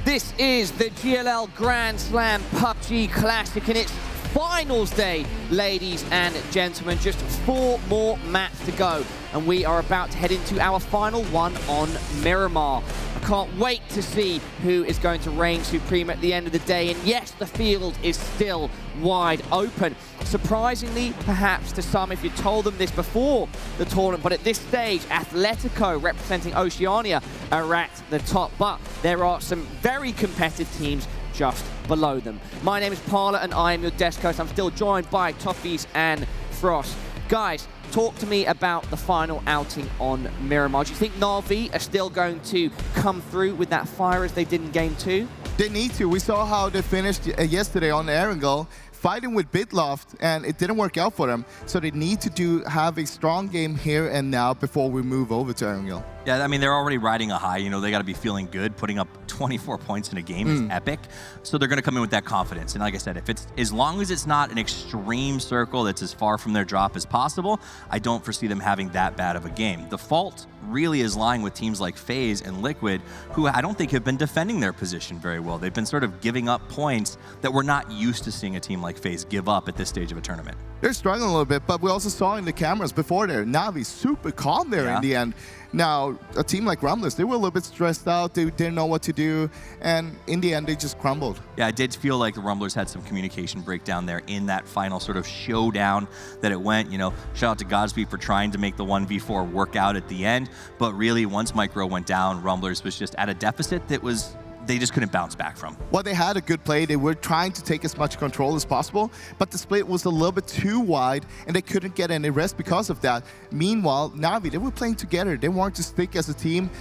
This is the GLL Grand Slam PUBG Classic in its finals day, ladies and gentlemen. Just 4 more maps to go, and we are about to head into our final one on Miramar. I can't wait to see who is going to reign supreme at the end of the day, and yes, the field is still wide open. Surprisingly, perhaps to some, if you told them this before the tournament, but at this stage, Atletico, representing Oceania, are at the top, but there are some very competitive teams just below them. My name is Parla, and I am your desk host. I'm still joined by Toffees and Frost. Guys, talk to me about the final outing on Miramar. Do you think Na'Vi are still going to come through with that fire as they did in Game 2? They need to. We saw how they finished yesterday on Erangel, fighting with Bitloft, and it didn't work out for them. So they need to have a strong game here and now before we move over to Erangel. Yeah, I mean, they're already riding a high. You know, they got to be feeling good. Putting up 24 points in a game is epic. So they're going to come in with that confidence. And like I said, if it's as long as it's not an extreme circle that's as far from their drop as possible, I don't foresee them having that bad of a game. The fault really is lying with teams like FaZe and Liquid, who I don't think have been defending their position very well. They've been sort of giving up points that we're not used to seeing a team like FaZe give up at this stage of a tournament. They're struggling a little bit, but we also saw in the cameras before there, Na'Vi super calm there in the end. Now, a team like Rumblers, they were a little bit stressed out. They didn't know what to do. And in the end, they just crumbled. Yeah, I did feel like the Rumblers had some communication breakdown there in that final sort of showdown that it went. You know, shout out to Godspeed for trying to make the 1v4 work out at the end. But really, once Micro went down, Rumblers was just at a deficit that was they just couldn't bounce back from. Well, they had a good play. They were trying to take as much control as possible, but the split was a little bit too wide, and they couldn't get any rest because of that. Meanwhile, Na'Vi, they were playing together. They wanted to stick as a team,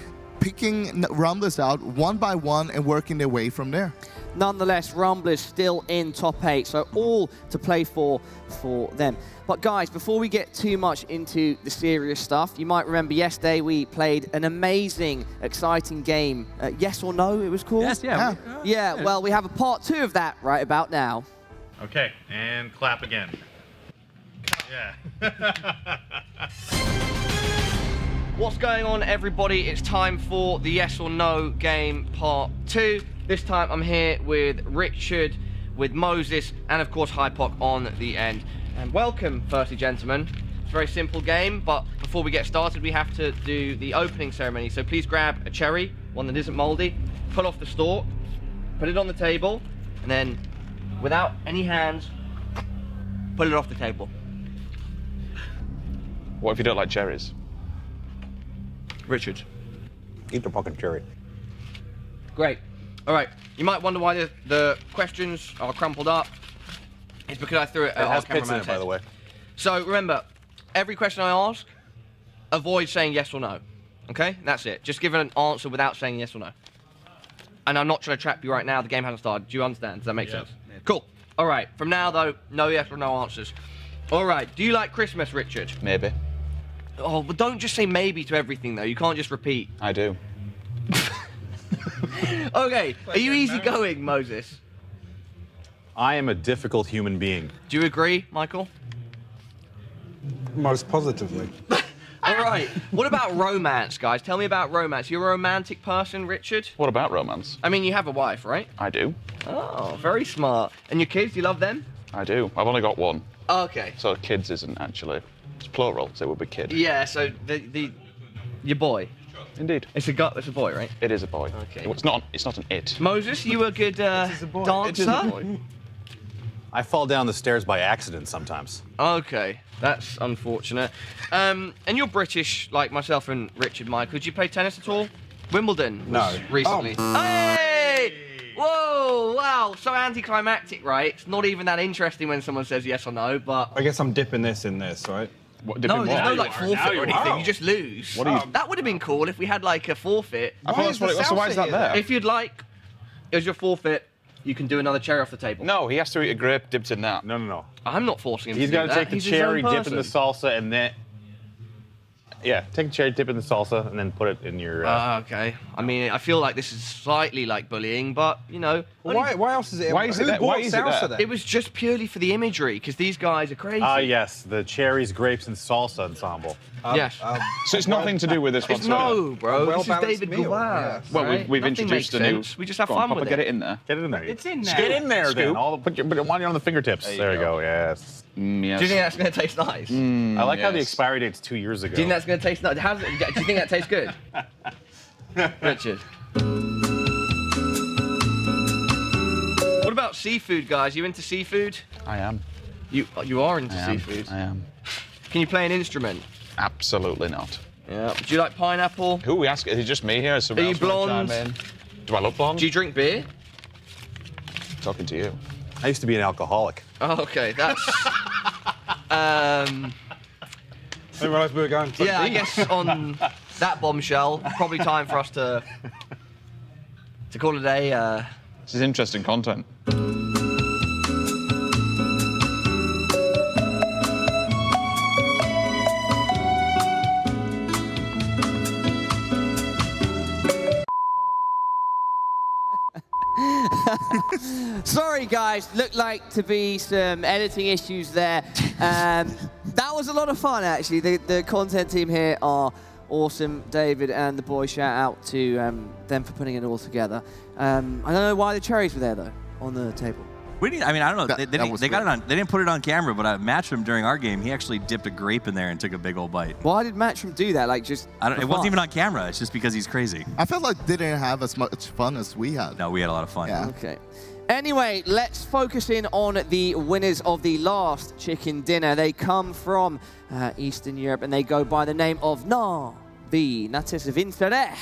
picking Rumblers out one by one and working their way from there. Nonetheless, Rumblers still in top 8, so all to play for them. But guys, before we get too much into the serious stuff, you might remember yesterday we played an amazing, exciting game. Yes or No, it was called? Yes, yeah. Yeah, well, we have a part 2 of that right about now. Okay, and clap again. Yeah. What's going on, everybody? It's time for the Yes or No game part 2. This time I'm here with Richard, with Moses, and of course Hypoc on the end. And welcome, firstly, gentlemen. It's a very simple game, but before we get started, we have to do the opening ceremony. So please grab a cherry, one that isn't moldy, pull off the stalk, put it on the table, and then, without any hands, pull it off the table. What if you don't like cherries? Richard. Eat the fucking cherry. Great. All right. You might wonder why the questions are crumpled up. It's because I threw it at our cameraman's head. By the way. So remember, every question I ask, avoid saying yes or no. Okay? That's it. Just give an answer without saying yes or no. And I'm not trying to trap you right now. The game hasn't started. Do you understand? Does that make sense? Yeah. Cool. All right. From now, though, no yes or no answers. All right. Do you like Christmas, Richard? Maybe. Oh, but don't just say maybe to everything, though. You can't just repeat. I do. Okay. Are you easygoing, Moses? I am a difficult human being. Do you agree, Michael? Most positively. All right. What about romance, guys? Tell me about romance. You're a romantic person, Richard? What about romance? I mean, you have a wife, right? I do. Oh, very smart. And your kids, you love them? I do. I've only got one. Okay. So kids isn't actually. It's plural, so it would be kid. Yeah, so your boy. Indeed. It's a boy, right? It is a boy. Okay. It's not an it. Moses, you a good dancer? It is a boy. I fall down the stairs by accident sometimes. Okay, that's unfortunate. And you're British, like myself and Richard. Michael, did you play tennis at all? Wimbledon was recently. Oh. Hey! Whoa, wow, so anticlimactic, right? It's not even that interesting when someone says yes or no, but... I guess I'm dipping this in this, right? What, No, there's no like forfeit or anything, Oh. you just lose. What are you... That would have been cool if we had like a forfeit. I thought that's what it was, so why is that there? If you'd like, as your forfeit, you can do another cherry off the table. No, he has to eat a grape dipped in that. No. I'm not forcing him He's to do got to that. take the He's his own cherry, dip in the person. salsa, and then... Yeah, take a cherry, dip it in the salsa, and then put it in your... Okay. I mean, I feel like this is slightly like bullying, but, you know... Why else is it... Why is it who that- bought why is it salsa that? then? It was just purely for the imagery, because these guys are crazy. yes, the cherries, grapes, and salsa ensemble. Yes. So it's nothing to do with this It's whatsoever? no, bro. This is well-balanced David meal, Gouvard. yes. Well, right? we've Nothing introduced makes a new... sense. We just have Go on, fun Papa, with get it. it in there. Get it in there. It's in there. Get in there, then. Scoop. Put it on the fingertips. There you go, yes. Yes. Do you think that's going to taste nice? I like how the yes. expiry date's 2 years ago. Do you think that's going to taste nice? Do you think that tastes good? Richard. What about seafood, guys? You into seafood? I am. You are into I am. seafood. I am. Can you play an instrument? Absolutely not. Yeah. Do you like pineapple? Who are we asking? Is it just me here? Is somebody Are you else wanna blonde? chime in? Do I look blonde? Do you drink beer? Talking to you. I used to be an alcoholic. Oh, okay. That's. I didn't realise we were going so Yeah, I deep. guess on that bombshell, probably time for us to call it a. This is interesting content. Sorry, guys. Looked like to be some editing issues there. That was a lot of fun, actually. The content team here are awesome. David and the boys, shout out to them for putting it all together. I don't know why the cherries were there, though, on the table. I mean, I don't know. That They was got great. it on. They didn't put it on camera, but I matched him during our game. He actually dipped a grape in there and took a big old bite. Why did Matchroom do that? Like, just I don't. for It wasn't fun? even on camera. It's just because he's crazy. I felt like they didn't have as much fun as we had. No, we had a lot of fun. Yeah. Okay. Anyway, let's focus in on the winners of the last chicken dinner. They come from Eastern Europe and they go by the name of Navi. Vincere. That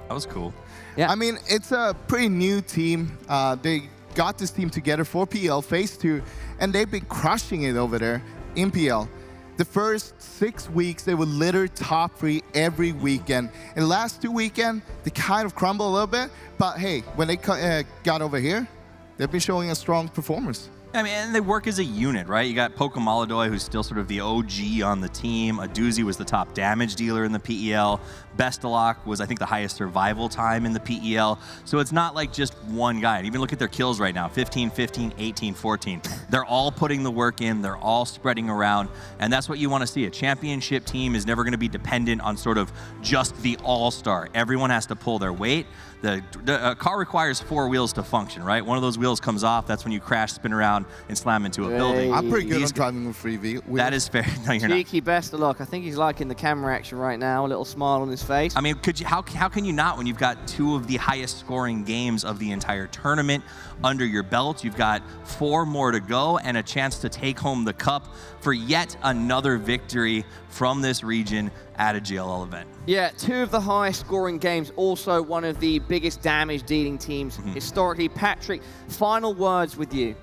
was cool. Yeah. I mean, it's a pretty new team. They got this team together for PL Phase 2, and they've been crushing it over there in PL. The first 6 weeks, they were literally top 3 every weekend. In the last 2 weekends, they kind of crumbled a little bit, but hey, when they got over here, they've been showing a strong performance. I mean, and they work as a unit, right? You got Pokemaladoy, who's still sort of the OG on the team. Aduzi was the top damage dealer in the PEL. Bestelok was, I think, the highest survival time in the PEL. So it's not like just one guy. And even look at their kills right now, 15, 15, 18, 14. They're all putting the work in. They're all spreading around. And that's what you want to see. A championship team is never going to be dependent on sort of just the all-star. Everyone has to pull their weight. The car requires 4 wheels to function, right? One of those wheels comes off. That's when you crash, spin around, and slam into a building. I'm pretty good These on driving with 3 wheels. That is fair. No, you're not. Cheeky Bestelok. I think he's liking the camera action right now. A little smile on his face. I mean, could you? How can you not when you've got 2 of the highest scoring games of the entire tournament under your belt? You've got 4 more to go and a chance to take home the cup for yet another victory from this region at a GLL event. Yeah, 2 of the highest scoring games, also one of the biggest damage dealing teams historically. Patrick, final words with you.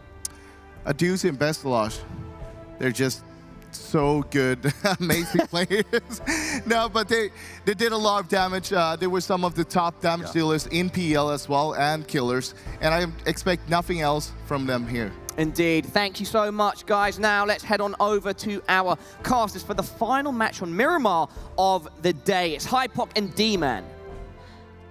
Aduzi and Bestelok, they're just so good, amazing players. No, but they did a lot of damage. They were some of the top damage dealers in PL as well, and killers, and I expect nothing else from them here. Indeed. Thank you so much, guys. Now let's head on over to our casters for the final match on Miramar of the day. It's Hypok and D-Man.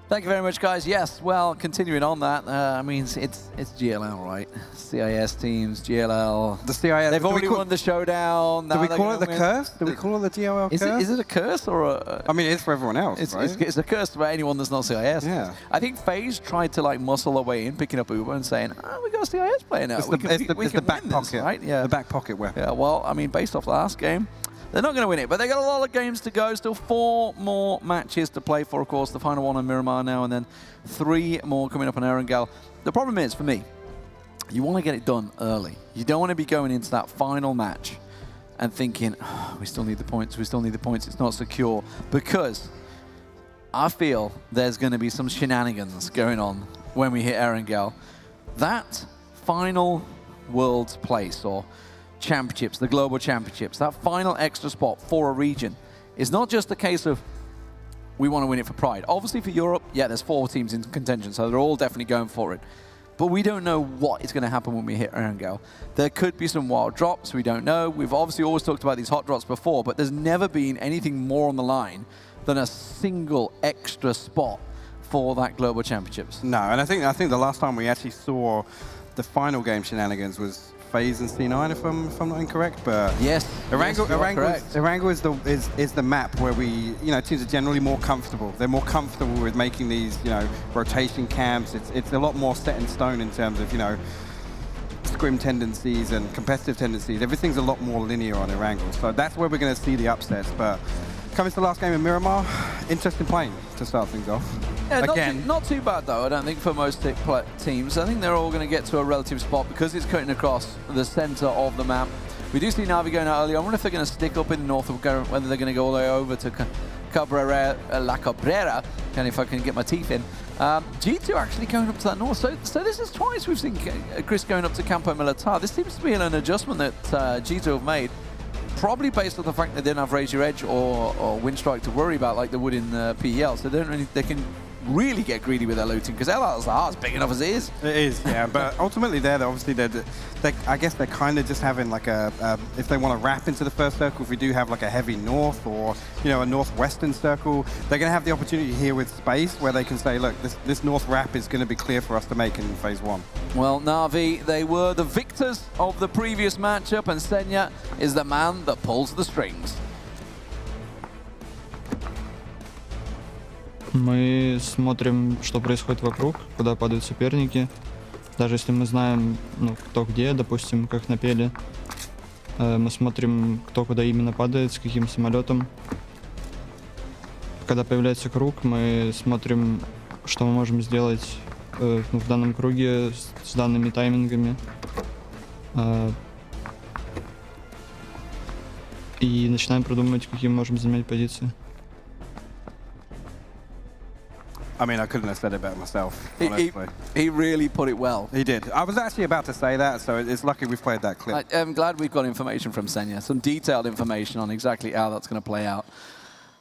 Thank you very much, guys. Yes, well, continuing on that, I mean, it's GLL, right? CIS teams, GLL. The CIS. They've already won the showdown. Do we call it the curse? Do we call it the GLL curse? Is it a curse or a... I mean, it's for everyone else, right? It's a curse for anyone that's not CIS. Yeah. I think FaZe tried to like muscle their way in, picking up Uber and saying, oh, we got a CIS player now. It's We the can back win this, pocket, right? Yeah. The back pocket weapon. Yeah, well, I mean, based off the last game, they're not going to win it, but they got a lot of games to go. Still 4 more matches to play for, of course. The final one on Miramar now, and then 3 more coming up on Erangel. The problem is, for me, you want to get it done early. You don't want to be going into that final match and thinking, oh, we still need the points, it's not secure. Because I feel there's going to be some shenanigans going on when we hit Erangel. That final World's place, or championships, the global championships, that final extra spot for a region is not just a case of we want to win it for pride. Obviously for Europe, yeah, there's 4 teams in contention, so they're all definitely going for it. but we don't know what is going to happen when we hit Erangel. There could be some wild drops, we don't know. We've obviously always talked about these hot drops before, but there's never been anything more on the line than a single extra spot for that Global Championships. No, and I think the last time we actually saw the final game shenanigans was FaZe and C9, if I'm not incorrect. But yes, Erangel is the map where we, teams are generally more comfortable. They're more comfortable with making these, rotation camps. It's a lot more set in stone in terms of, scrim tendencies and competitive tendencies. Everything's a lot more linear on Erangel. So that's where we're going to see the upsets. But coming to the last game in Miramar, interesting playing to start things off. Yeah, Again, not too bad though, I don't think, for most teams. I think they're all going to get to a relative spot because it's cutting across the center of the map. We do see Na'Vi going out early. I wonder if they're going to stick up in the north, or whether they're going to go all the way over to La Cabrera, and if I can get my teeth in. G2 actually going up to that north. So this is twice we've seen Chris going up to Campo Militar. This seems to be an adjustment that G2 have made, probably based on the fact that they didn't have Raise Your Edge or Windstrike to worry about like they would in PEL. So they can really get greedy with their looting, because LR's big enough as it is. It is, yeah. But ultimately, I guess they're kind of just having like if they want to wrap into the first circle, if we do have like a heavy north or a northwestern circle, they're going to have the opportunity here with space where they can say, look, this north wrap is going to be clear for us to make in phase 1. Well, Na'Vi, they were the victors of the previous matchup, and Senya is the man that pulls the strings. Мы смотрим, что происходит вокруг, куда падают соперники. Даже если мы знаем, кто где, допустим, как на Пеле, мы смотрим, кто куда именно падает, с каким самолетом. Когда появляется круг, мы смотрим, что мы можем сделать в данном круге с данными таймингами. И начинаем продумывать, какие мы можем занять позиции. I mean, I couldn't have said it better myself, honestly. He really put it well. He did. I was actually about to say that, so it's lucky we've played that clip. I'm glad we've got information from Senya, some detailed information on exactly how that's going to play out.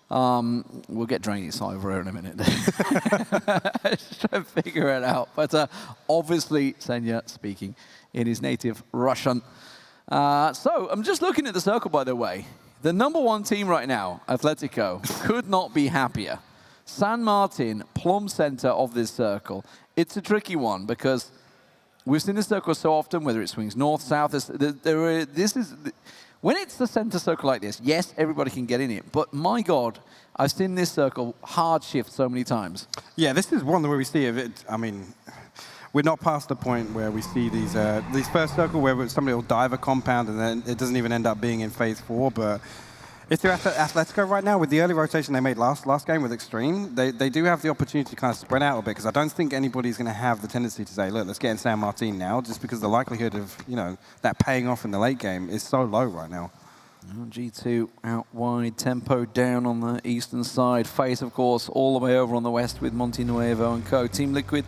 We'll get Drainey's over here in a minute. Just try and figure it out. But obviously, Senya speaking in his native Russian. So I'm just looking at the circle, by the way. The #1 team right now, Atletico, could not be happier. San Martin, plumb center of this circle. It's a tricky one because we've seen this circle so often, whether it swings north, south. When it's the center circle like this, yes, everybody can get in it. But my God, I've seen this circle hard shift so many times. Yeah, this is one where we see it. I mean, we're not past the point where we see these first circle where somebody will dive a compound and then it doesn't even end up being in phase 4. But if they're Atletico right now, with the early rotation they made last game with Extreme, they do have the opportunity to kind of spread out a bit, because I don't think anybody's going to have the tendency to say, look, let's get in San Martin now, just because the likelihood of, that paying off in the late game is so low right now. G2 out wide, tempo down on the eastern side. FaZe, of course, all the way over on the west with Monte Nuevo and co. Team Liquid,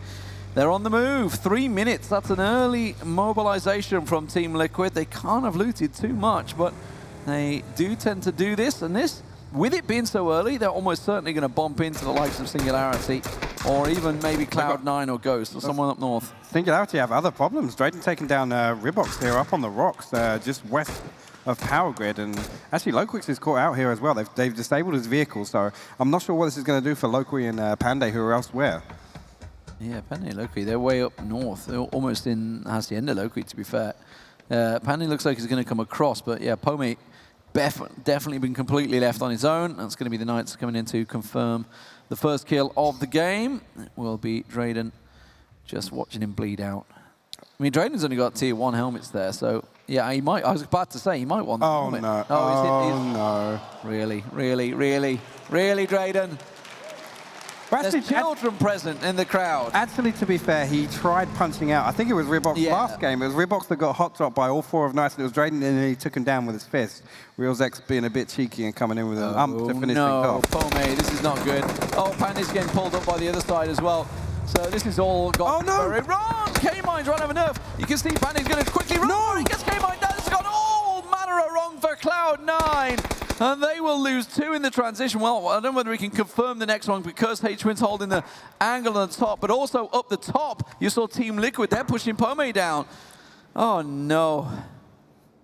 they're on the move. 3 minutes, that's an early mobilization from Team Liquid. They can't have looted too much, but they do tend to do this, and this, with it being so early, they're almost certainly going to bump into the likes of Singularity, or even maybe Cloud9 or Ghost, or someone up north. Singularity have other problems. Drayden taking down Ribox here up on the rocks, just west of Power Grid, and actually Loquix is caught out here as well. They've disabled his vehicle, so I'm not sure what this is going to do for Loqui and Panday, who are elsewhere. Yeah, Panday and Loqui, they're way up north. They're almost in Hacienda Loqui, to be fair. Panday looks like he's going to come across, but yeah, Pome definitely been completely left on his own. That's going to be the Knights coming in to confirm the first kill of the game. It will be Drayden just watching him bleed out. I mean, Drayden's only got tier 1 helmets there, so yeah, he might. I was about to say he might want the helmet. No. No. Really, Drayden? There's children present in the crowd. Actually, to be fair, he tried punching out. I think it was Ribox last game. It was Ribox that got hot dropped by all 4 of Knights, and it was Drayden, and he took him down with his fist. RealsX being a bit cheeky and coming in with an ump to finish things off. Pome, this is not good. Oh, Panday's getting pulled up by the other side as well. So this is all got very wrong. K-Mine's run out of nerve. You can see Panday's going to quickly run. No! He gets K-Mine down. It's got all manner of wrong for Cloud9. And they will lose 2 in the transition. Well, I don't know whether we can confirm the next one because H-Win's holding the angle on the top, but also up the top, you saw Team Liquid. They're pushing Pome down. Oh, no.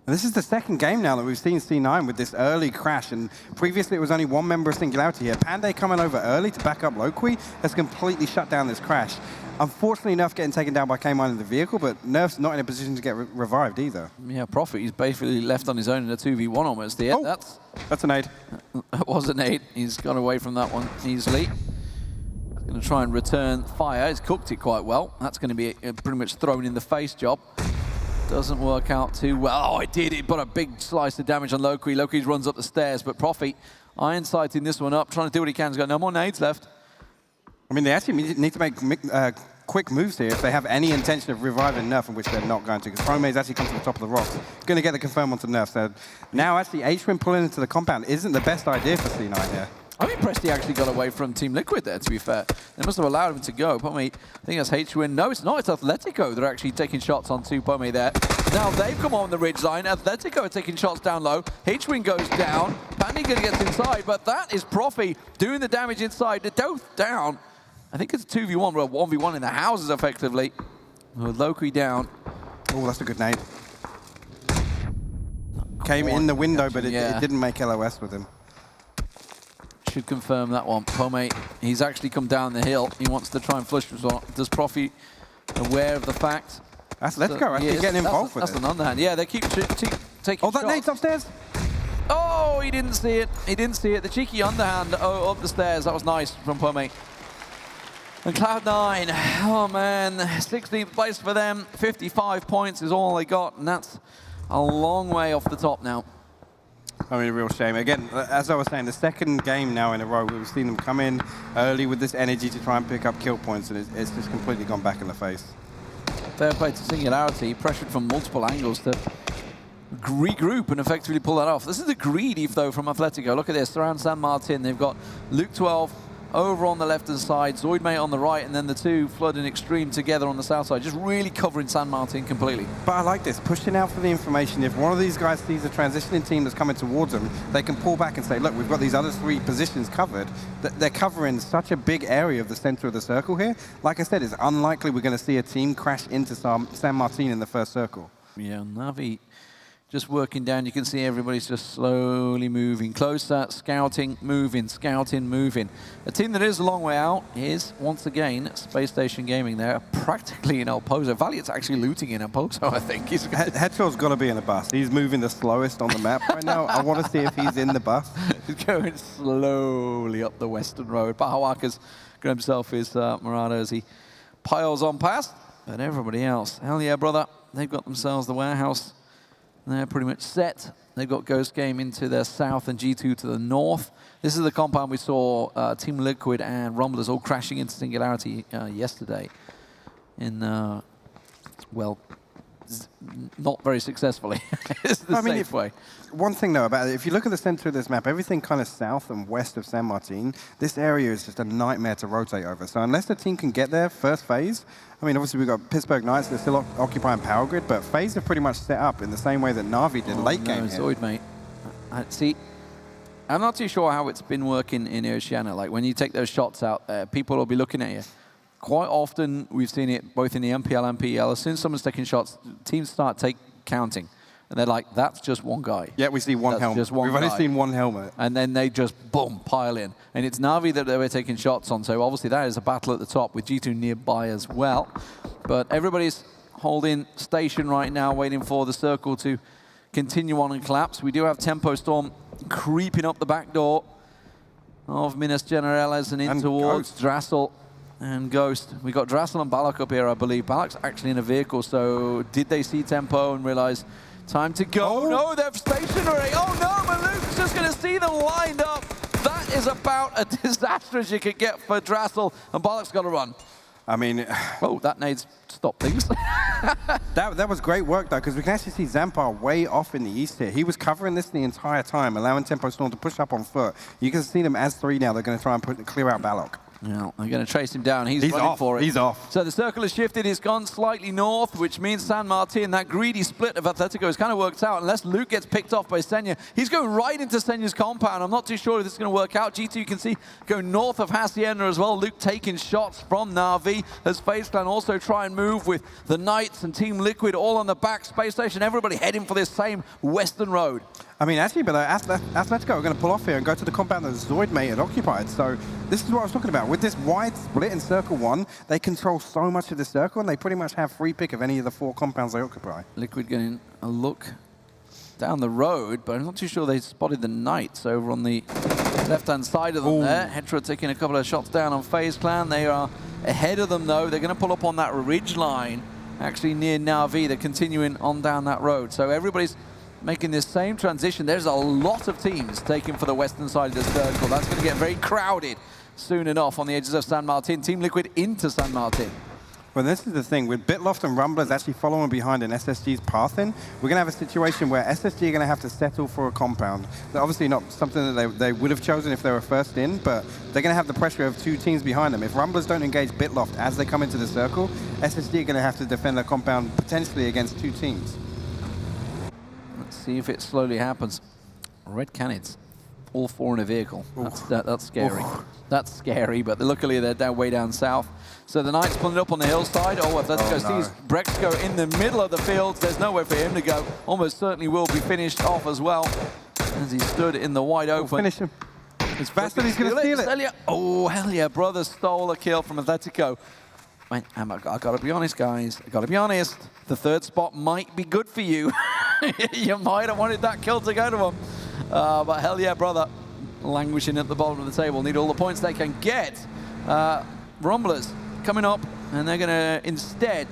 This is the second game now that we've seen C9 with this early crash, and previously it was only one member of Singularity here. Panday coming over early to back up Loqui has completely shut down this crash. Unfortunately, Nerf getting taken down by K-Mine in the vehicle, but Nerf's not in a position to get revived either. Yeah, Prophet, he's basically left on his own in a 2v1 almost here. Oh, that's a nade. It was a nade. He's got away from that one easily. He's going to try and return fire. He's cooked it quite well. That's going to be a pretty much thrown in the face job. Doesn't work out too well. Oh, it did. It put a big slice of damage on Loqui. Loqui runs up the stairs, but Prophet iron sighting this one up, trying to do what he can. He's got no more nades left. I mean, they actually need to make quick moves here if they have any intention of reviving Nerf, in which they're not going to, because Prome's actually come to the top of the rocks. Going to get the confirm onto Nerf. So now actually H-Win pulling into the compound isn't the best idea for C9 here. I'm impressed he actually got away from Team Liquid there, to be fair. They must have allowed him to go. Pome, I think that's H-Win. No, it's not. It's Atletico. They're actually taking shots onto Pome there. Now they've come on the ridge line. Atletico are taking shots down low. H-Win goes down. Pandy gonna get inside, but that is Profi doing the damage inside. They're both down. I think it's a 2v1, or a 1v1 in the houses, effectively. With Loqui down. Oh, that's a good nade. Came in the window, but it didn't make LOS with him. Should confirm that one. Pome, he's actually come down the hill. He wants to try and flush as well. Does Profi aware of the fact? Let's go. Actually getting involved with it. That's an underhand. Yeah, they keep taking Oh, that shots. nade's upstairs. Oh, he didn't see it. He didn't see it. The cheeky underhand up the stairs. That was nice from Pome. And Cloud9, oh man, 16th place for them. 55 points is all they got, and that's a long way off the top now. I mean, a real shame. Again, as I was saying, the second game now in a row, we've seen them come in early with this energy to try and pick up kill points, and it's just completely gone back in the face. Fair play to Singularity, pressured from multiple angles to regroup and effectively pull that off. This is a greedy, though, from Atletico. Look at this, around San Martin, they've got Luke 12 over on the left-hand side, Zoidmate on the right, and then the two Flood and Extreme together on the south side, just really covering San Martin completely. But I like this, pushing out for the information. If one of these guys sees a transitioning team that's coming towards them, they can pull back and say, look, we've got these other 3 positions covered. They're covering such a big area of the center of the circle here. Like I said, it's unlikely we're going to see a team crash into San Martin in the first circle. Yeah, Navi just working down. You can see everybody's just slowly moving closer, scouting, moving, scouting, moving. A team that is a long way out is, once again, Space Station Gaming. They're practically in El Pozo. Valiant's actually looting in El Pozo, I think. Headshot's got to be in the bus. He's moving the slowest on the map right now. I want to see if he's in the bus. He's going slowly up the western road. Bahawaka's got himself his Murado as he piles on past. But everybody else, hell yeah, brother. They've got themselves the warehouse. They're pretty much set. They've got Ghost Game into their south and G2 to the north. This is the compound we saw Team Liquid and Rumblers all crashing into Singularity yesterday in, well, not very successfully. It's the safe way. One thing, though, about it, if you look at the center of this map, everything kind of south and west of San Martin, this area is just a nightmare to rotate over. So unless the team can get there first phase, I mean, obviously we've got Pittsburgh Knights, they're still occupying Power Grid, but phase are pretty much set up in the same way that Na'Vi did late game here. Zoid, mate. See, I'm not too sure how it's been working in Oceania. Like, when you take those shots out, people will be looking at you. Quite often, we've seen it both in the MPL and PEL. As soon as someone's taking shots, teams start counting. And they're like, that's just one guy. Yeah, we see one helmet. We've only seen one helmet. And then they just, boom, pile in. And it's Na'Vi that they were taking shots on. So obviously that is a battle at the top with G2 nearby as well. But everybody's holding station right now, waiting for the circle to continue on and collapse. We do have Tempo Storm creeping up the back door of Minas Generales and in towards Drassel and Ghost. We got Drassel and Balak up here, I believe. Balak's actually in a vehicle, so did they see Tempo and realize time to go? Oh, no, they're stationary. Oh, no, Maluk's just going to see them lined up. That is about a disaster as you could get for Drassel, and Balak's got to run. I mean... Oh, that needs stop things. that was great work, though, because we can actually see Zampar way off in the east here. He was covering this the entire time, allowing Tempo Storm to push up on foot. You can see them as 3 now. They're going to try and clear out Balak. Well, they're going to trace him down. He's running off. for it. He's off. So the circle has shifted. It's gone slightly north, which means San Martin, that greedy split of Atletico has kind of worked out. Unless Luke gets picked off by Senya, he's going right into Senya's compound. I'm not too sure if this is going to work out. G2, you can see, go north of Hacienda as well. Luke taking shots from Na'Vi as FaZe Clan also try and move with the Knights and Team Liquid all on the back. Space Station, everybody heading for this same western road. I mean, actually, but Atletico are going to pull off here and go to the compound that Zoidmate had occupied. So this is what I was talking about. With this wide split in Circle 1, they control so much of the circle, and they pretty much have free pick of any of the 4 compounds they occupy. Liquid getting a look down the road, but I'm not too sure they spotted the Knights over on the left-hand side of them there. Hetra taking a couple of shots down on FaZe Clan. They are ahead of them, though. They're going to pull up on that ridge line, actually near Na'Vi. They're continuing on down that road. So everybody's making this same transition. There's a lot of teams taking for the western side of the circle. That's going to get very crowded soon enough on the edges of San Martin. Team Liquid into San Martin. Well, this is the thing. With Bitloft and Rumblers actually following behind in SSG's pathing, we're going to have a situation where SSG are going to have to settle for a compound. They're obviously not something that they would have chosen if they were first in, but they're going to have the pressure of 2 teams behind them. If Rumblers don't engage Bitloft as they come into the circle, SSG are going to have to defend their compound potentially against 2 teams. Let's see if it slowly happens. Red Canids, all 4 in a vehicle. That's scary. That's scary, but luckily they're way down south. So the Knights pulling up on the hillside. Atletico sees Brexco in the middle of the field. There's nowhere for him to go. Almost certainly will be finished off as well as he stood in the wide open. Finish him. It's faster, he's going to steal it. Oh, hell yeah, brother stole a kill from Atletico. I got to be honest, guys. I got to be honest. The 3rd spot might be good for you. You might have wanted that kill to go to him. But hell yeah, brother. Languishing at the bottom of the table. Need all the points they can get. Rumblers coming up, and they're going to instead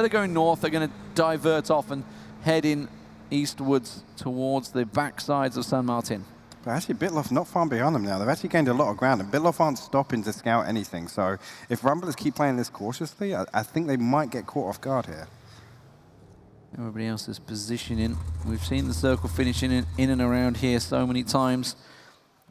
of going north, they're going to divert off and head in eastwards towards the backsides of San Martin. But actually, Bitloft not far behind them now. They've actually gained a lot of ground, and Bitloft aren't stopping to scout anything. So if Rumblers keep playing this cautiously, I think they might get caught off guard here. Everybody else is positioning. We've seen the circle finishing in and around here so many times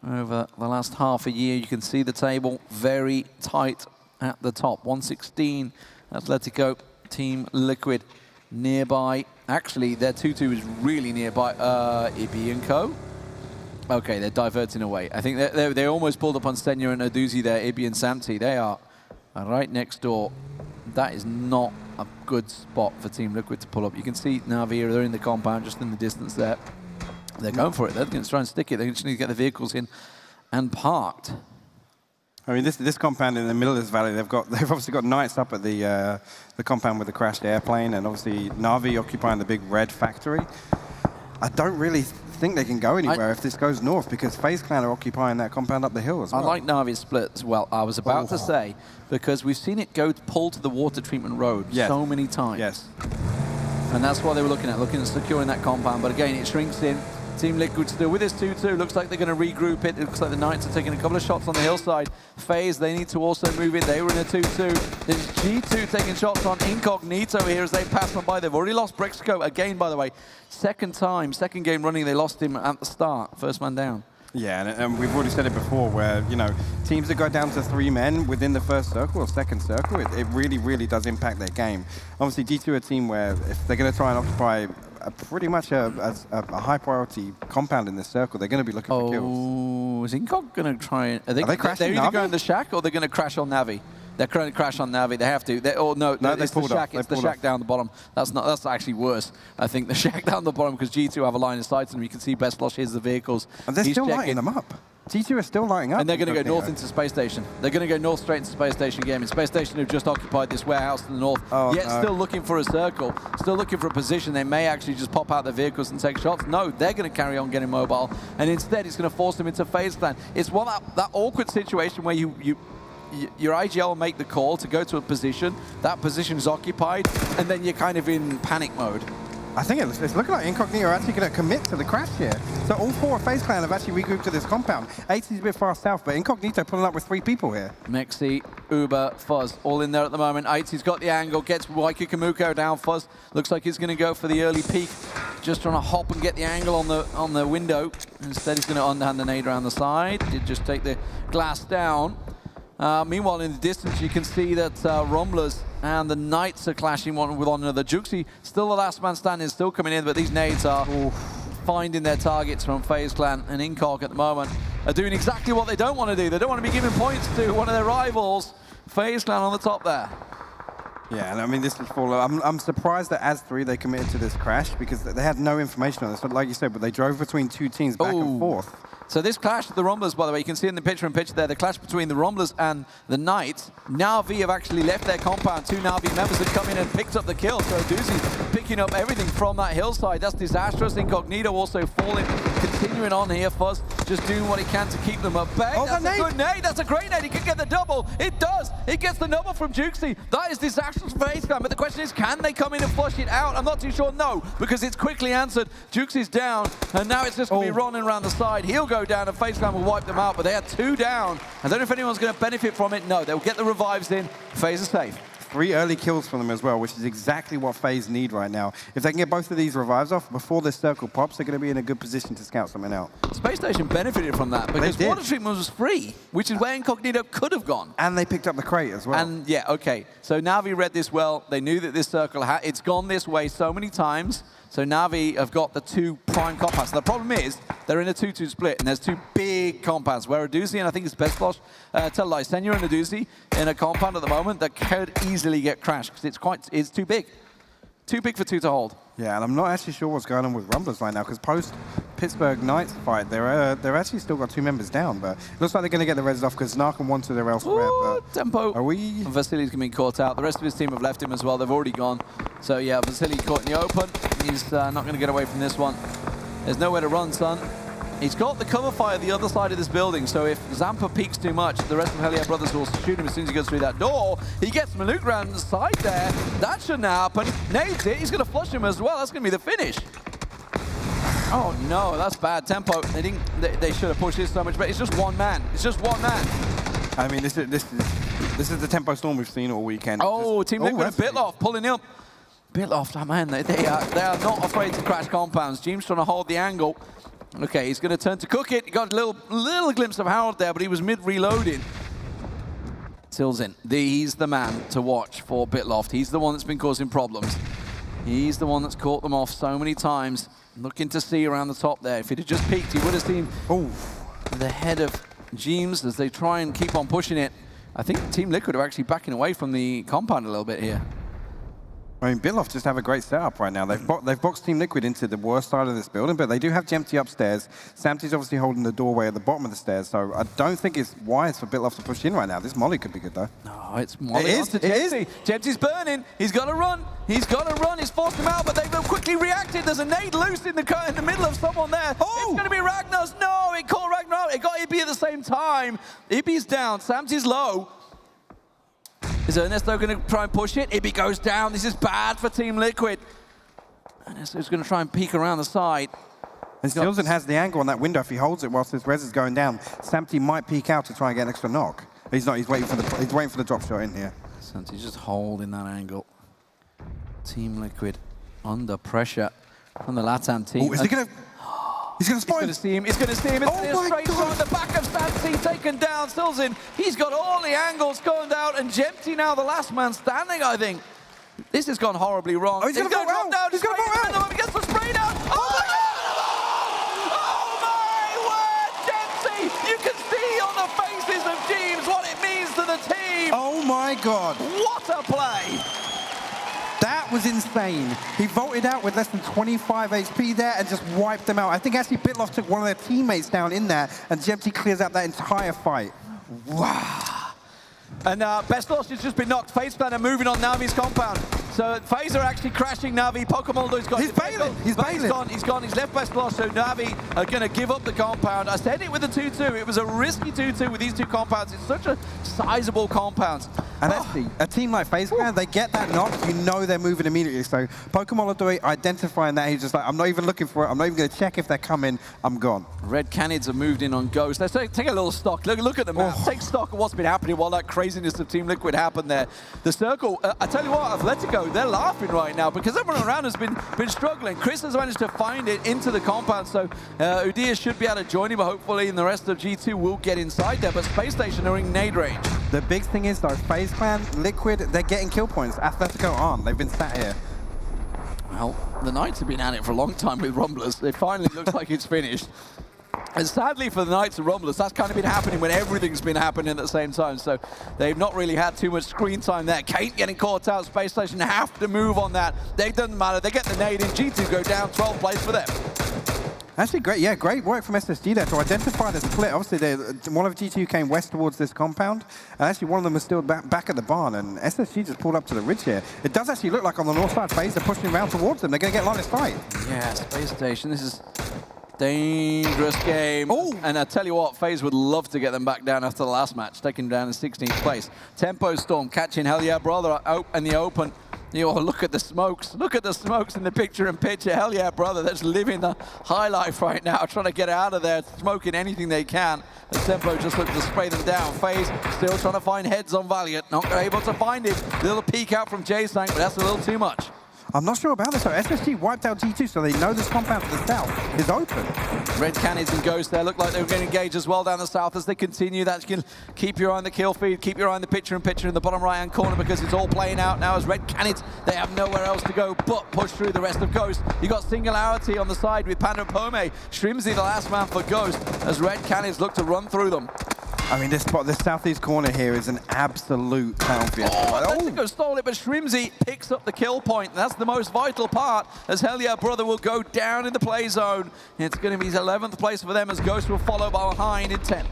over the last half a year. You can see the table very tight at the top. 116 Atletico, Team Liquid nearby. Actually, their 2-2 is really nearby. Ibi and Co. Okay, they're diverting away. I think they almost pulled up on Senya and Oduzi there, Ibi and Samti. They are right next door. That is not a good spot for Team Liquid to pull up. You can see Na'Vi, they're in the compound, just in the distance there. They're going for it. They're going to try and stick it. They just need to get the vehicles in and parked. I mean, this compound in the middle of this valley, they've obviously got Knights up at the compound with the crashed airplane, and obviously Na'Vi occupying the big red factory. I don't really think they can go anywhere if this goes north, because FaZe Clan are occupying that compound up the hill as well. I like Na'Vi's split as well. I was about to say, because we've seen it pull to the water treatment road so many times. Yes. And that's what they were looking at securing that compound. But again, it shrinks in. Team Liquid still with this 2-2. Looks like they're going to regroup it. It looks like the Knights are taking a couple of shots on the hillside. FaZe, they need to also move in. They were in a 2-2. There's G2 taking shots on Incognito here as they pass on by. They've already lost Brexco again, by the way. Second game running, they lost him at the start. First man down. Yeah, and we've already said it before, where, you know, teams that go down to 3 men within the first circle or second circle, it really, really does impact their game. Obviously, G2 are a team where if they're going to try and occupy pretty much a high priority compound in this circle, they're going to be looking for kills. Oh, is Incog going to try and... Are they crashing They're either going to the shack or they're going to crash on Na'Vi. They're going to crash on Na'Vi. They have to. It's the shack. It's the shack down the bottom. That's actually worse. I think the shack down the bottom, because G2 have a line of sight and you can see Bestlosh here's the vehicles. And they're still lighting them up. G2 are still lighting up. And they're going to go north into Space Station. They're going to go north straight into Space Station again. And Space Station have just occupied this warehouse to the north. Still looking for a circle. Still looking for a position. They may actually just pop out their vehicles and take shots. No, they're going to carry on getting mobile. And instead, it's going to force them into FaZe Clan. It's that awkward situation where your IGL will make the call to go to a position, that position is occupied, and then you're kind of in panic mode. I think it's looking like Incognito are actually going to commit to the crash here. So all 4 of FaZe Clan have actually regrouped to this compound. 80's a bit far south, but Incognito pulling up with 3 people here. Mexi, Uber, Fuzz, all in there at the moment. 80's got the angle, gets Waikikamuko down. Fuzz looks like he's going to go for the early peek, just trying to hop and get the angle on the window. Instead, he's going to underhand the nade around the side. Did just take the glass down. Meanwhile, in the distance, you can see that Rumblers and the Knights are clashing one with one another. Juxi, still the last man standing, still coming in, but these nades are finding their targets from FaZe Clan and Incog at the moment. Are doing exactly what they don't want to do. They don't want to be giving points to one of their rivals. FaZe Clan on the top there. Yeah, and I mean, this is I'm surprised that as 3 they committed to this crash because they had no information on this. But like you said, but they drove between 2 teams back and forth. So this clash of the Rumblers, by the way, you can see in the picture there, the clash between the Rumblers and the Knights. Na'Vi have actually left their compound. 2 Na'Vi members have come in and picked up the kill. So Doozy picking up everything from that hillside. That's disastrous. Incognito also falling, continuing on here. Fuzz just doing what he can to keep them at bay. Oh, that's a good nade. That's a great nade. He can get the double. It does. It gets the double from Juxi. That is disastrous for FaZe Clan. But the question is, can they come in and flush it out? I'm not too sure. No, because it's quickly answered. Juxi's down, and now it's just going to be running around the side. He'll go down, and FaZe Clan will wipe them out, but they had 2 down. I don't know if anyone's going to benefit from it. No, they'll get the revives in. FaZe are safe. 3 early kills from them as well, which is exactly what FaZe need right now. If they can get both of these revives off before this circle pops, they're going to be in a good position to scout something out. Space Station benefited from that because water treatment was free, which is where Incognito could have gone. And they picked up the crate as well. And yeah, okay. So Na'Vi read this well. They knew that this circle, it's gone this way so many times. So Na'Vi have got the 2 prime compounds. The problem is they're in a 2-2 split, and there's 2 big compounds. Where Aduzi, and I think it's best flush, tell lies, Senor and Aduzi in a compound at the moment that could easily get crashed because it's too big. Too big for 2 to hold. Yeah, and I'm not actually sure what's going on with Rumblers right now because post Pittsburgh Knights fight, they're actually still got 2 members down, but it looks like they're going to get the res off because Snark and Wanted are elsewhere. But Tempo. Are we? Vasily's going to be caught out. The rest of his team have left him as well. They've already gone. So yeah, Vasily caught in the open. He's not going to get away from this one. There's nowhere to run, son. He's got the cover fire the other side of this building, so if Zampa peeks too much, the rest of Helier Brothers will shoot him as soon as he goes through that door. He gets Maluk around the side there. That shouldn't happen. Nades it. He's going to flush him as well. That's going to be the finish. Oh no, that's bad tempo. They should have pushed this so much better. It's just 1 man. It's just 1 man. I mean, this is the tempo storm we've seen all weekend. Oh, Team Liquid and Bitloff pulling up. Bitloff, oh man, they are not afraid to crash compounds. James trying to hold the angle. Okay, he's going to turn to cook it. He got a little glimpse of Harold there, but he was mid-reloading. Silzin, he's the man to watch for Bitloft. He's the one that's been causing problems. He's the one that's caught them off so many times. Looking to see around the top there. If he'd have just peeked, he would have seen the head of James as they try and keep on pushing it. I think Team Liquid are actually backing away from the compound a little bit here. I mean, Bitloff just have a great setup right now. They've boxed Team Liquid into the worst side of this building, but they do have Jempty upstairs. Samty's obviously holding the doorway at the bottom of the stairs, so I don't think it's wise for Bitloff to push in right now. This molly could be good, though. No, it's molly. It is. Jempty's burning. He's got to run. He's got to run. He's forced him out, but they've quickly reacted. There's a nade loose in the middle of someone there. Oh! It's going to be Ragnos. No, it caught Ragnar out. It got Ibby at the same time. Ibby's down. Samty's low. Is Ernesto going to try and push it? Ibby goes down. This is bad for Team Liquid. Ernesto's going to try and peek around the side. And Silzen has the angle on that window. If he holds it whilst his res is going down, Samty might peek out to try and get an extra knock. He's not. He's waiting for the drop shot in here. Samty's just holding that angle. Team Liquid under pressure from the LATAM team. Oh, is he going to? He's going to spot him. He's going to see him. It's a straight shot on the back of Samty, taken down. Silzin, he's got all the angles going down, and Jempty now the last man standing, I think. This has gone horribly wrong. Oh, he's going to drop down. He's going to go out. He gets the spray down. Oh my God! Oh my word, Jempty! You can see on the faces of teams what it means to the team. Oh my God! What a play! That was insane. He vaulted out with less than 25 HP there and just wiped them out. I think actually Bitloff took one of their teammates down in there, and Jempty clears out that entire fight. Wow. And Best Lost has just been knocked. FaZe Clan are moving on Navi's compound. So FaZe are actually crashing Navi. Pokemon got He's bailing. He's bailing. He's gone. He's left Best Lost. So Navi are going to give up the compound. I said it with the 2-2. It was a risky 2-2 with these 2 compounds. It's such a sizable compound. And actually, a team like FaZe Clan, they get that knock, you know they're moving immediately. So Pokemon Odoi identifying that, he's just like, I'm not even looking for it. I'm not even going to check if they're coming. I'm gone. Red Canids have moved in on Ghost. Let's take a little stock. Look at the map. Take stock of what's been happening while that craziness of Team Liquid happened there. The circle, I tell you what, Atletico, they're laughing right now because everyone around has been struggling. Chris has managed to find it into the compound, so Udia should be able to join him, but hopefully in the rest of G2 will get inside there. But Space Station are in nade range. The big thing is, though, FaZe Clan, Liquid, they're getting kill points. Atletico aren't. They've been sat here. Well, the Knights have been at it for a long time with Rumblers. It finally looks like it's finished. And sadly for the Knights and Rumblers, that's kind of been happening when everything's been happening at the same time. So they've not really had too much screen time there. Kate getting caught out. Space Station have to move on that. It doesn't matter. They get the nade in. G2 go down. 12 plays for them. Actually, great, yeah, great work from SSG there to identify the split. Obviously, one of G2 came west towards this compound, and actually one of them was still back at the barn, and SSG just pulled up to the ridge here. It does actually look like on the north side, FaZe are pushing around towards them. They're going to get line of sight. Yeah, Space Station, this is dangerous game. Oh. And I tell you what, FaZe would love to get them back down after the last match, taking them down in 16th place. Tempo Storm catching Hell Yeah Brother in the open. You know, look at the smokes. Look at the smokes in the picture-in-picture. Hell Yeah Brother, that's living the high life right now, trying to get out of there, smoking anything they can. And Tempo just looks to spray them down. FaZe still trying to find heads on Valiant. Not able to find him. A little peek out from J-Sank, but that's a little too much. I'm not sure about this, though. SSG wiped out G2, so they know this compound to the south is open. Red Canids and Ghost there look like they were going to engage as well down the south as they continue. That you can keep your eye on the kill feed, keep your eye on the picture-in-picture in the bottom right-hand corner because it's all playing out now as Red Canids, they have nowhere else to go but push through the rest of Ghost. You got Singularity on the side with Panda Pome. Shrimsy the last man for Ghost as Red Canids look to run through them. I mean, this southeast corner here is an absolute battlefield. Atletico stole it, but Shrimsy picks up the kill point. That's the most vital part, as Hell Yeah Brother will go down in the play zone. It's going to be his 11th place for them, as Ghost will follow behind in 10th.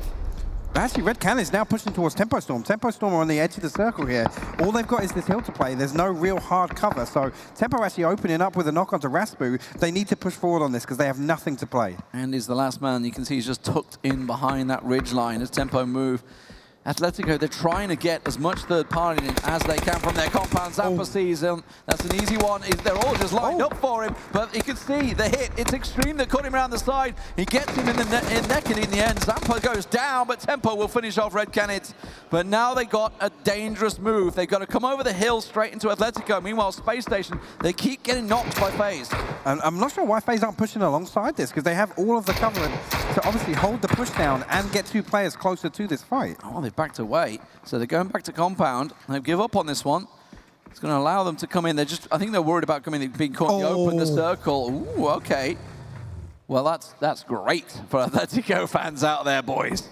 Actually, Red Cannon is now pushing towards Tempo Storm. Tempo Storm are on the edge of the circle here. All they've got is this hill to play. There's no real hard cover, so Tempo actually opening up with a knock onto Raspu. They need to push forward on this because they have nothing to play. And he's the last man. You can see he's just tucked in behind that ridge line as Tempo move. Atletico, they're trying to get as much third party in as they can from their compound. Zampa sees him. That's an easy one. They're all just lined up for him, but you can see the hit. It's Extreme that caught him around the side. He gets him in the neck, and in the end, Zampa goes down, but Tempo will finish off Red Canids. But now they got a dangerous move. They've got to come over the hill straight into Atletico. Meanwhile, Space Station, they keep getting knocked by FaZe. And I'm not sure why FaZe aren't pushing alongside this, because they have all of the cover to obviously hold the push down and get two players closer to this fight. Oh, they've backed away. So they're going back to compound. They give up on this one. It's going to allow them to come in. I think they're worried about being caught in the open, the circle. Ooh, okay. Well, that's great for Atletico fans out there, boys.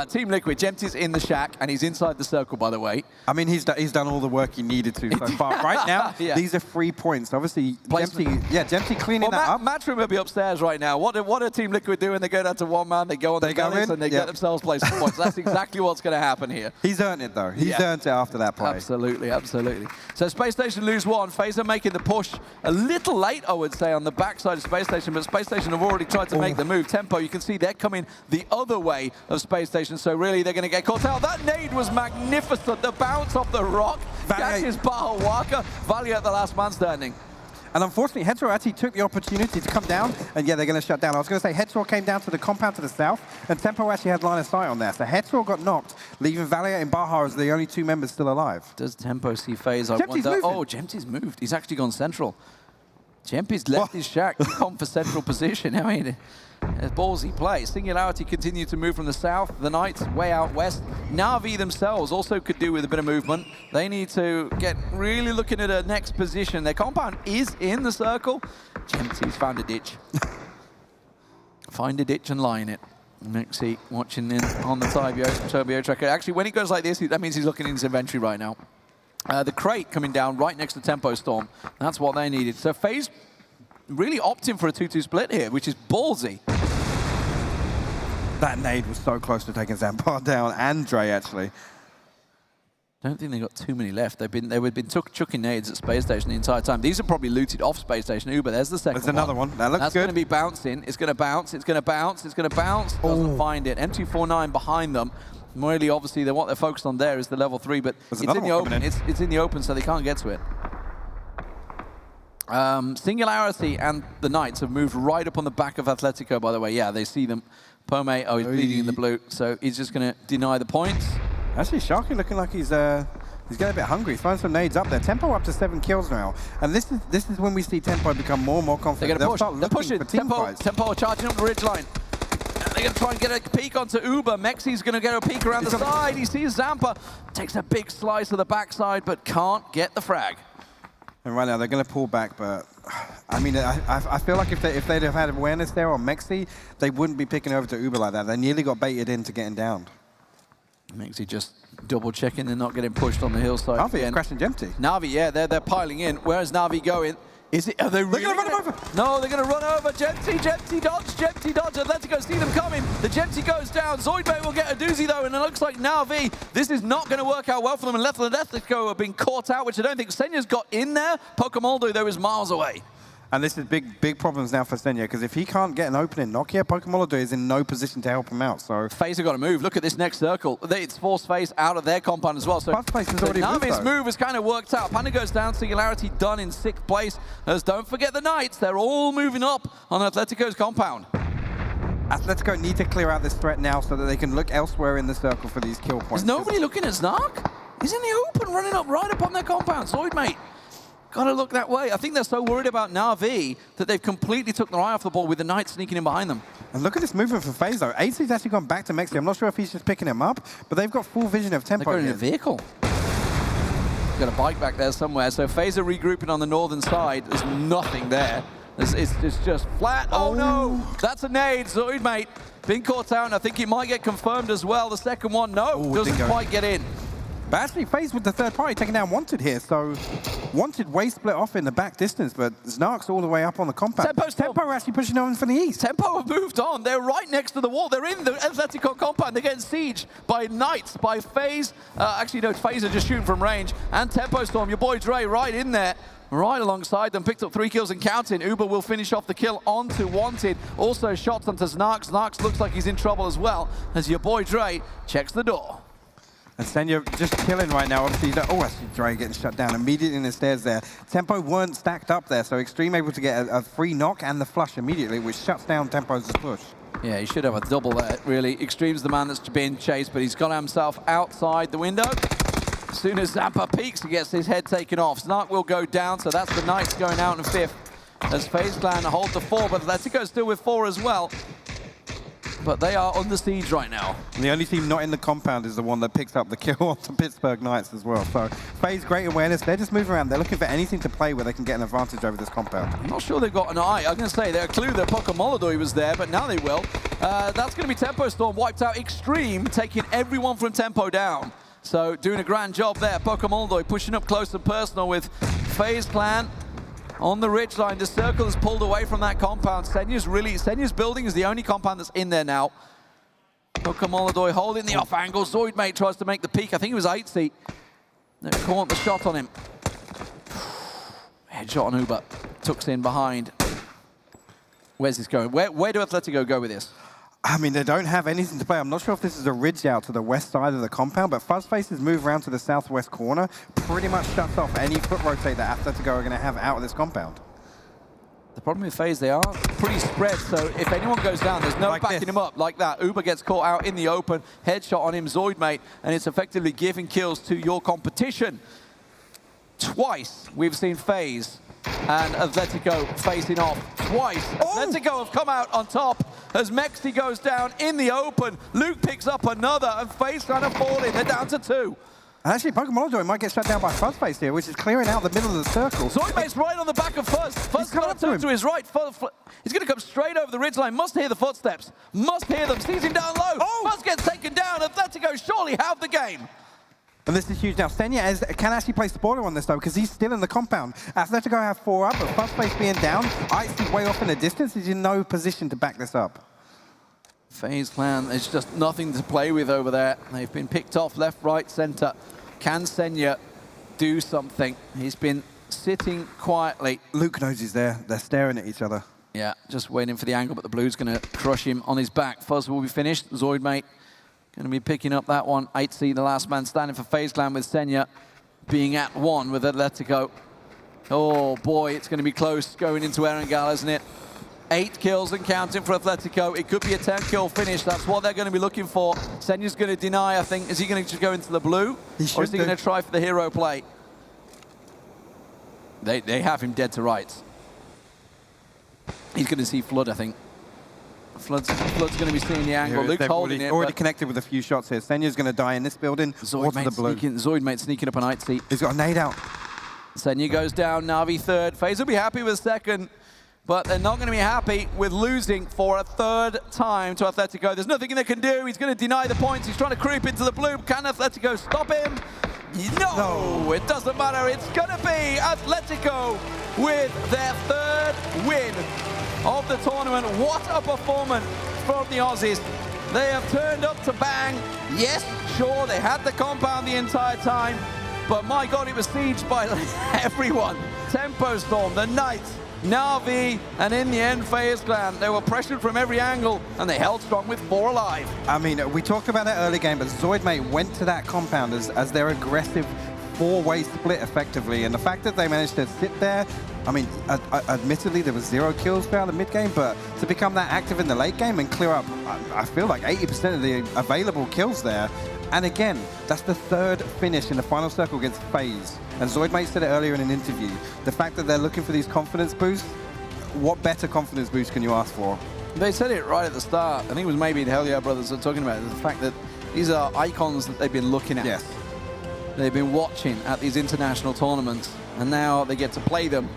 Team Liquid, Gemty's in the shack, and he's inside the circle, by the way. I mean, he's done all the work he needed to so far. Right now, these are 3 points. Obviously, Gemty cleaning that up. Matchroom will be upstairs right now. What are Team Liquid doing? They go down to one man, they go on the Gallis, and they get themselves placed points. That's exactly what's going to happen here. He's earned it, though. He's earned it after that play. Absolutely, absolutely. So Space Station lose one. FaZe are making the push a little late, I would say, on the backside of Space Station, but Space Station have already tried to make the move. Tempo, you can see they're coming the other way of Space Station, so really they're going to get caught out. That nade was magnificent. The bounce off the rock catches Baha Waka. Valiant, the last man standing. And unfortunately, Hetero actually took the opportunity to come down, and they're going to shut down. I was going to say Hetero came down to the compound to the south, and Tempo actually had line of sight on there. So Hetero got knocked, leaving Valiant and Baha as the only 2 members still alive. Does Tempo see FaZe? I wonder. Oh, Gemty's moved. He's actually gone central. Gemty's left his shack to come for central position. I mean, a ballsy play. Singularity continued to move from the south. The Knights way out west. Na'Vi themselves also could do with a bit of movement. They need to get really looking at a next position. Their compound is in the circle. Gemty's found a ditch. Find a ditch and lie in it. Mixie watching in on the Turbo tracker. Actually, when he goes like this, that means he's looking in his inventory right now. The crate coming down right next to Tempo Storm. That's what they needed. So FaZe really opting for a 2-2 split here, which is ballsy. That nade was so close to taking Zampar down, and Dre actually. Don't think they got too many left. They've been chucking nades at Space Station the entire time. These are probably looted off Space Station. Uber, there's the second one. There's another one. That looks good. That's going to be bouncing. It's going to bounce. It's going to bounce. It's going to bounce. Doesn't find it. M249 behind them. Really, obviously, what they're focused on there is the level 3, but it's in the open. It's in the open, so they can't get to it. Singularity and the Knights have moved right up on the back of Atletico, by the way. Yeah, they see them. Pome, he's bleeding in the blue, so he's just going to deny the points. Actually, Sharky looking like he's getting a bit hungry. He's throwing some nades up there. Tempo up to 7 kills now. And this is when we see Tempo become more and more confident. They're going to push. They're pushing. Tempo charging up the ridgeline. They're going to try and get a peek onto Uber. Mexi's going to get a peek around the side. He sees Zampa, takes a big slice of the backside, but can't get the frag. And right now they're going to pull back, but I mean, I feel like if they'd have had awareness there on Mexi, they wouldn't be picking over to Uber like that. They nearly got baited into getting downed. Mexi just double checking and not getting pushed on the hillside. Navi is crashing Jempty. Navi, yeah, they're piling in. Where's Navi going? Are they really going to run him over? No, they're going to run over. Jempty dodge. Atletico see them coming. The Jempty goes down. Zoidberg will get a doozy though, and it looks like Navi, this is not going to work out well for them. And Atletico have been caught out, which I don't think Senya's got in there. Pokemoldo, though, is miles away. And this is big problems now for Senya, because if he can't get an opening knock here, Pokemoldo is in no position to help him out. So FaZe have got to move. Look at this next circle. It's forced FaZe out of their compound as well. So Navi's move has kind of worked out. Panda goes down, Singularity done in 6th place. As don't forget the Knights, they're all moving up on Atletico's compound. Atletico need to clear out this threat now so that they can look elsewhere in the circle for these kill points. Is nobody looking at Snark? He's in the open, running up right up on their compound. Zoid, mate. Gotta look that way. I think they're so worried about Na'Vi that they've completely took their eye off the ball with the Knights sneaking in behind them. And look at this movement for FaZe though. AC's actually gone back to Mexi. I'm not sure if he's just picking him up, but they've got full vision of tempo. They're going in a vehicle. Got a bike back there somewhere. So FaZe are regrouping on the northern side. There's nothing there. It's just flat. Oh no! That's a nade. Zoid, mate. Been caught out, and I think it might get confirmed as well. The second one, no, doesn't quite get in. But actually, FaZe with the third party taking down Wanted here, so Wanted way split off in the back distance, but Snark's all the way up on the compound. Tempo are actually pushing on from the east. Tempo have moved on. They're right next to the wall. They're in the Atletico compound. They're getting sieged by Knights, by FaZe. Actually, no, FaZe are just shooting from range. And Tempo Storm, your boy Dre, right in there. Right alongside them, picked up 3 kills and counting. Uber will finish off the kill onto Wanted. Also shots onto Snarks. Snarks looks like he's in trouble as well, as your boy Dre checks the door. And Senya just killing right now. Obviously, I see Dre getting shut down immediately in the stairs there. Tempo weren't stacked up there, so Extreme able to get a free knock and the flush immediately, which shuts down Tempo's push. Yeah, he should have a double there, really. Extreme's the man that's being chased, but he's got himself outside the window. As soon as Zampa peeks, he gets his head taken off. Snark will go down, so that's the Knights going out in 5th. As FaZe Clan hold the 4, but Atletico's still with 4 as well. But they are under siege right now. And the only team not in the compound is the one that picks up the kill on the Pittsburgh Knights as well. So FaZe, great awareness. They're just moving around. They're looking for anything to play where they can get an advantage over this compound. I'm not sure they've got an eye. I'm going to say they're a clue that Pokemoldo was there, but now they will. That's going to be Tempo Storm wiped out. Extreme taking everyone from Tempo down. So doing a grand job there. Pokemoldo pushing up close and personal with FaZe Clan on the ridgeline. The circle is pulled away from that compound. Senya's building is the only compound that's in there now. Pokemoldo holding the off angle. Zoid, mate, tries to make the peak. I think it was 8C. They caught the shot on him. Headshot on Uber. Tucks in behind. Where's this going? Where do Atletico go with this? I mean, they don't have anything to play. I'm not sure if this is a ridge out to the west side of the compound, but Fuzzface's move around to the southwest corner pretty much shuts off any foot rotate that Atletico are going to have out of this compound. The problem with FaZe, they are pretty spread, so if anyone goes down, there's no backing him up like that. Uber gets caught out in the open, headshot on him, Zoid, mate, and it's effectively giving kills to your competition. Twice we've seen FaZe and Atletico facing off. Twice. Atletico have come out on top as Mexi goes down in the open. Luke picks up another, and FaZe trying to fall in. They're down to 2. And actually, Pokemoldo might get shut down by Fuzzface here, which is clearing out the middle of the circle. Zoidmate's right on the back of Fuzz. Fuzz got to his right. He's going to come straight over the ridgeline. Must hear the footsteps. Must hear them. Sees him down low. Fuzz gets taken down. Atletico surely have the game. And this is huge now. Senya can actually play spoiler on this though, because he's still in the compound. Atletico have 4 up, but Fuzzface being down, Icy's way off in the distance. He's in no position to back this up. FaZe Clan, there's just nothing to play with over there. They've been picked off left, right, center. Can Senya do something? He's been sitting quietly. Luke knows he's there. They're staring at each other. Yeah, just waiting for the angle, but the blue's going to crush him on his back. Fuzz will be finished. Zoid, mate, going to be picking up that one. 8C, the last man standing for FaZe Clan, with Senya being at 1 with Atletico. Oh boy, it's going to be close going into Erangel, isn't it? 8 kills and counting for Atletico. It could be a 10-kill finish. That's what they're going to be looking for. Senya's going to deny, I think. Is he going to just go into the blue? Or is he going to try for the hero play? They have him dead to rights. He's going to see Flood, I think. Flood's going to be seeing the angle. Yeah, Luke's they've holding it. already but connected with a few shots here. Senya's going to die in this building. Zoid mate sneaking up an 8 seat. He's got a nade out. Senya goes down, Na'Vi third. FaZe will be happy with second, but they're not going to be happy with losing for a third time to Atletico. There's nothing they can do. He's going to deny the points. He's trying to creep into the blue. Can Atletico stop him? No, it doesn't matter. It's going to be Atletico with their third win of the tournament. What a performance from the Aussies. They have turned up to bang. Yes, sure, they had the compound the entire time, but my God, it was sieged by everyone. Tempo Storm, the Knights, Na'Vi, and in the end, FaZe Clan. They were pressured from every angle, and they held strong with 4 alive. I mean, we talked about that early game, but Zoidmate went to that compound as their aggressive 4-way split effectively, and the fact that they managed to sit there, I mean, admittedly there was 0 kills throughout the mid game, but to become that active in the late game and clear up, I feel like 80% of the available kills there. And again, that's the 3rd finish in the final circle against FaZe. And Zoidmate said it earlier in an interview, the fact that they're looking for these confidence boosts, what better confidence boost can you ask for? They said it right at the start. I think it was maybe the Hell Yeah brothers are talking about it, the fact that these are icons that they've been looking at. Yes. They've been watching at these international tournaments, and now they get to play them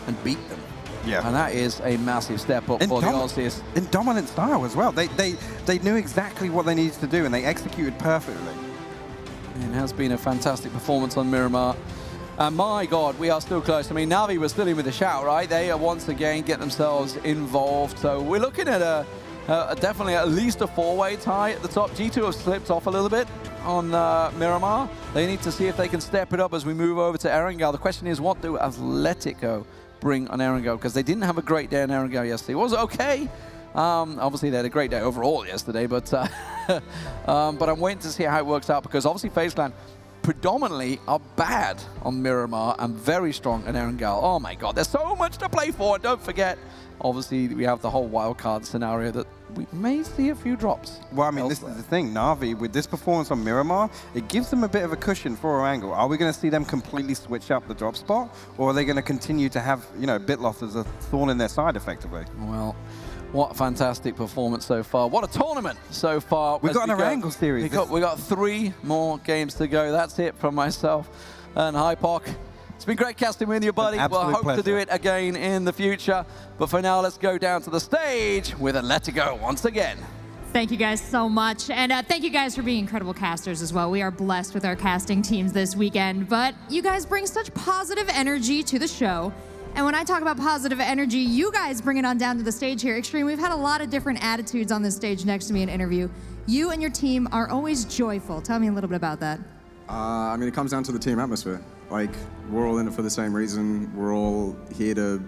and beat them. Yeah. And that is a massive step up for the Aussies. In dominant style as well. They knew exactly what they needed to do, and they executed perfectly. It has been a fantastic performance on Miramar. And my God, we are still close. I mean, Na'Vi was still in with a shout, right? They are once again get themselves involved. So we're looking at definitely at least a 4-way tie at the top. G2 have slipped off a little bit on Miramar. They need to see if they can step it up as we move over to Erangel. The question is, what do Atletico bring on Erangel? Because they didn't have a great day on Erangel yesterday. It was okay. Obviously, they had a great day overall yesterday, but I'm waiting to see how it works out, because obviously FaZe Clan predominantly are bad on Miramar and very strong on Erangel. Oh my God, there's so much to play for. And don't forget, obviously, we have the whole wildcard scenario that we may see a few drops. Well, I mean, this is the thing. Na'Vi, with this performance on Miramar, it gives them a bit of a cushion for Erangel. Are we going to see them completely switch up the drop spot, or are they going to continue to have, you know, Bitloff as a thorn in their side, effectively? Well, what a fantastic performance so far. What a tournament so far. We've got an Erangel series. We got 3 more games to go. That's it from myself and Hypoc. It's been great casting with you, buddy. We'll hope to do it again in the future. But for now, let's go down to the stage with Atletico once again. Thank you guys so much. And thank you guys for being incredible casters as well. We are blessed with our casting teams this weekend. But you guys bring such positive energy to the show. And when I talk about positive energy, you guys bring it on down to the stage here. Extreme, we've had a lot of different attitudes on this stage next to me in interview. You and your team are always joyful. Tell me a little bit about that. I mean, it comes down to the team atmosphere. Like, we're all in it for the same reason. We're all here to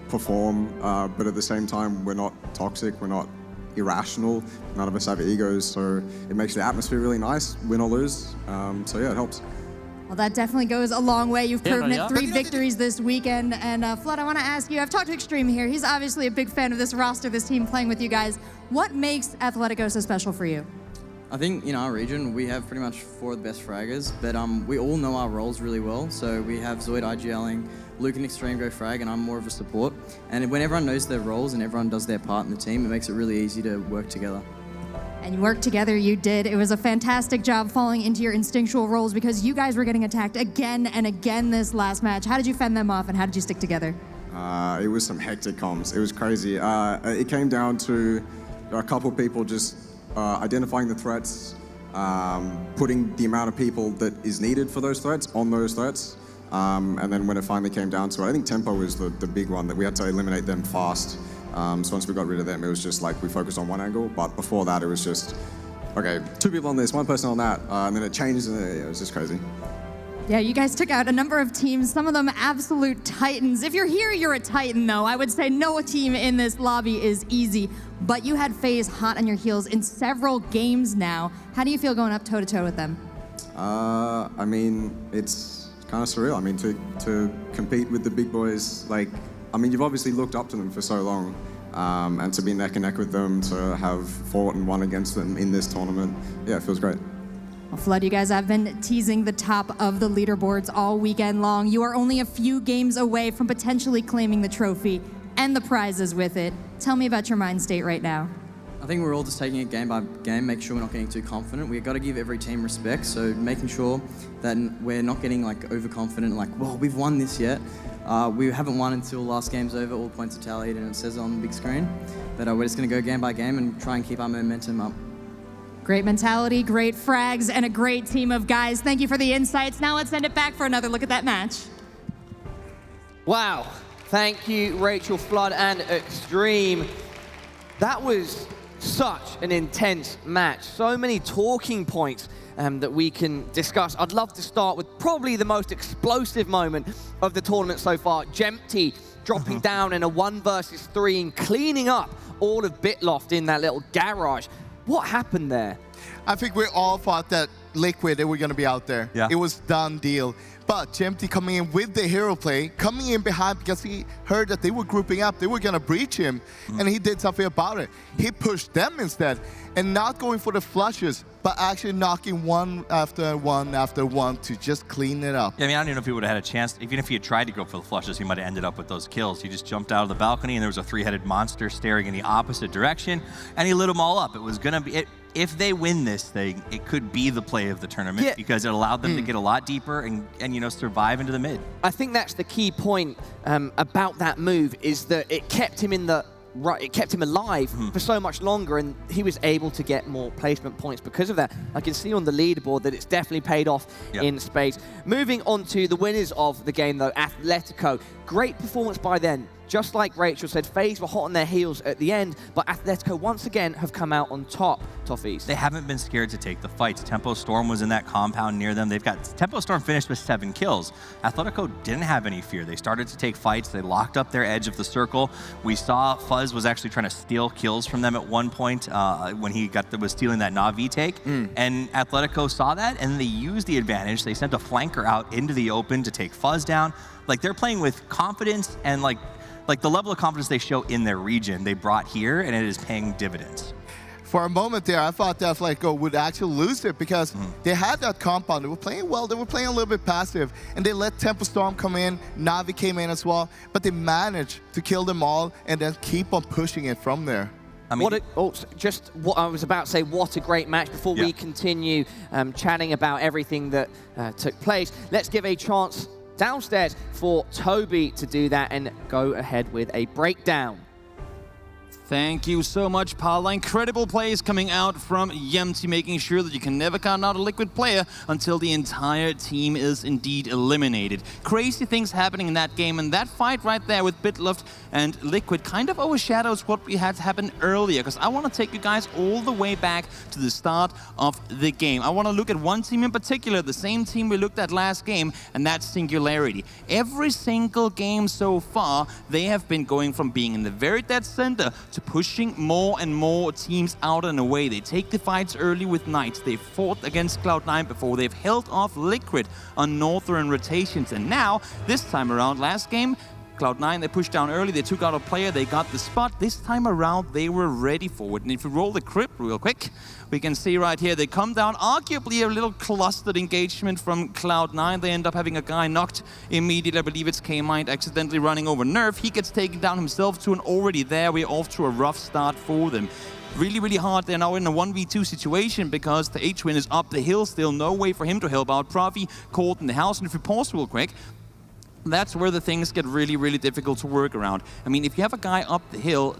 perform, but at the same time, we're not toxic, we're not irrational. None of us have egos, so it makes the atmosphere really nice, win or lose. So yeah, it helps. Well, that definitely goes a long way. You've proven it. 3 victories this weekend. And Flood, I want to ask you, I've talked to Extreme here. He's obviously a big fan of this roster, this team playing with you guys. What makes Atletico so special for you? I think in our region, we have pretty much 4 of the best fraggers, but we all know our roles really well. So we have Zoid IGLing, Luke and Extreme go frag, and I'm more of a support. And when everyone knows their roles and everyone does their part in the team, it makes it really easy to work together. And you worked together, you did. It was a fantastic job falling into your instinctual roles, because you guys were getting attacked again and again this last match. How did you fend them off, and how did you stick together? It was some hectic comms. It was crazy. It came down to a couple of people just identifying the threats, putting the amount of people that is needed for those threats on those threats. And then when it finally came down to it, I think tempo was the big one, that we had to eliminate them fast. So once we got rid of them, it was just like we focused on one angle. But before that, it was just, okay, 2 people on this, 1 person on that. And then it changed, and it was just crazy. Yeah, you guys took out a number of teams, some of them absolute titans. If you're here, you're a titan, though. I would say no team in this lobby is easy. But you had FaZe hot on your heels in several games now. How do you feel going up toe-to-toe with them? I mean, it's kind of surreal. I mean, to compete with the big boys, like, I mean, you've obviously looked up to them for so long, and to be neck and neck with them, to have fought and won against them in this tournament, yeah, it feels great. Well, Flood, you guys have been teasing the top of the leaderboards all weekend long. You are only a few games away from potentially claiming the trophy. and the prizes with it. Tell me about your mind state right now. I think we're all just taking it game by game, make sure we're not getting too confident. We've got to give every team respect, so making sure that we're not getting like overconfident, like, well, we've won this yet. We haven't won until last game's over, all points are tallied, and it says on the big screen. But we're just going to go game by game and try and keep our momentum up. Great mentality, great frags, and a great team of guys. Thank you for the insights. Now let's send it back for another look at that match. Wow. Thank you, Rachel Flood and Extreme. That was such an intense match. So many talking points that we can discuss. I'd love to start with probably the most explosive moment of the tournament so far. Jempty dropping down in a 1 versus 3 and cleaning up all of Bitloft in that little garage. What happened there? I think we all thought that Liquid, they were going to be out there. Yeah. It was done deal. But Jempty coming in with the hero play, coming in behind because he heard that they were grouping up, they were going to breach him, and he did something about it. He pushed them instead, and not going for the flushes, but actually knocking one after one to just clean it up. Yeah, I mean, I don't even know if he would have had a chance. Even if he had tried to go for the flushes, he might have ended up with those kills. He just jumped out of the balcony, and there was a 3-headed monster staring in the opposite direction, and he lit them all up. It was going to be... If they win this thing, it could be the play of the tournament because it allowed them to get a lot deeper and you know, survive into the mid. I think that's the key point about that move, is that it kept him in the it kept him alive for so much longer, and he was able to get more placement points because of that. I can see on the leaderboard that it's definitely paid off in spades. Moving on to the winners of the game, though, Atletico. Great performance by them. Just like Rachel said, FaZe were hot on their heels at the end, but Atletico once again have come out on top, Toffees. They haven't been scared to take the fights. Tempo Storm was in that compound near them. Tempo Storm finished with 7 kills. Atletico didn't have any fear. They started to take fights. They locked up their edge of the circle. We saw Fuzz was actually trying to steal kills from them at one point when he was stealing that Na'Vi take. And Atletico saw that, and they used the advantage. They sent a flanker out into the open to take Fuzz down. Like, they're playing with confidence, and like the level of confidence they show in their region, they brought here, and it is paying dividends. For a moment there, I thought that Atletico would actually lose it because they had that compound. They were playing well. They were playing a little bit passive, and they let Tempo Storm come in. Na'Vi came in as well, but they managed to kill them all and then keep on pushing it from there. I mean, just what I was about to say, what a great match. Before we continue chatting about everything that took place, let's give a chance downstairs for Toby to do that and go ahead with a breakdown. Thank you so much, Paula. Incredible plays coming out from Jempty, making sure that you can never count out a Liquid player until the entire team is indeed eliminated. Crazy things happening in that game, and that fight right there with Bitloft and Liquid kind of overshadows what we had happen earlier, because I want to take you guys all the way back to the start of the game. I want to look at one team in particular, the same team we looked at last game, and that's Singularity. Every single game so far, they have been going from being in the very dead center to pushing more and more teams out and away. They take the fights early with Knights. They've fought against Cloud9 before. They've held off Liquid on Northern rotations. And now, this time around, last game, Cloud9, they pushed down early, they took out a player, they got the spot. This time around, they were ready for it. And if we roll the crypt real quick, we can see right here, they come down, arguably a little clustered engagement from Cloud9. They end up having a guy knocked immediately. I believe it's K-Mind accidentally running over Nerf. He gets taken down himself to an already there. We're off to a rough start for them. Really, really hard. They're now in a 1v2 situation because the H-Win is up the hill still. No way for him to help out. Profi caught in the house. And if we pause real quick, that's where the things get really, really difficult to work around. I mean, if you have a guy up the hill,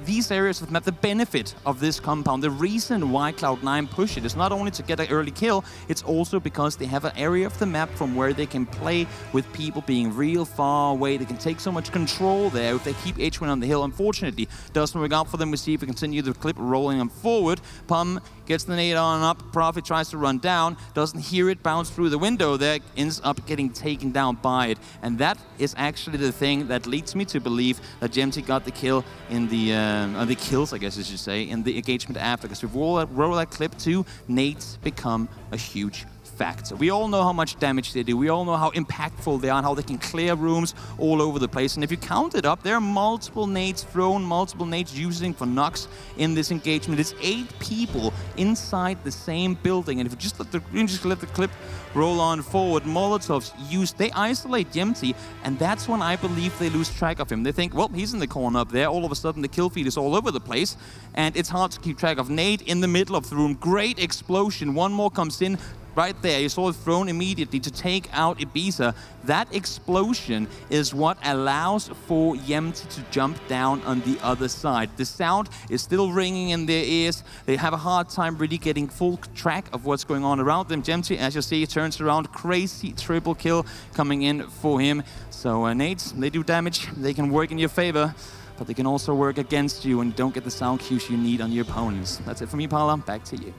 these areas of the map, the benefit of this compound, the reason why Cloud9 push it is not only to get an early kill, it's also because they have an area of the map from where they can play with people being real far away. They can take so much control there if they keep H1 on the hill. Unfortunately, doesn't work out for them. We see if we continue the clip rolling them forward. Pum gets the nade on up. Prophet tries to run down, doesn't hear it bounce through the window there, ends up getting taken down by it. And that is actually the thing that leads me to believe that Jempty got the kill in the kills, I guess I should say, in the engagement after. Because if we roll that clip too, nades become a huge factor. We all know how much damage they do. We all know how impactful they are and how they can clear rooms all over the place. And if you count it up, there are multiple nades thrown, multiple nades using for knocks in this engagement. It's 8 people inside the same building. And if you just let the clip roll on forward, Molotovs they isolate Yemti, and that's when I believe they lose track of him. They think, well, he's in the corner up there. All of a sudden, the kill feed is all over the place, and it's hard to keep track of. Nade in the middle of the room. Great explosion. One more comes in. Right there, you saw it thrown immediately to take out Ibiza. That explosion is what allows for Yemti to jump down on the other side. The sound is still ringing in their ears. They have a hard time really getting full track of what's going on around them. Yemti, as you see, turns around. Crazy triple kill coming in for him. So nades, they do damage. They can work in your favor, but they can also work against you and don't get the sound cues you need on your opponents. That's it for me, Paula. Back to you.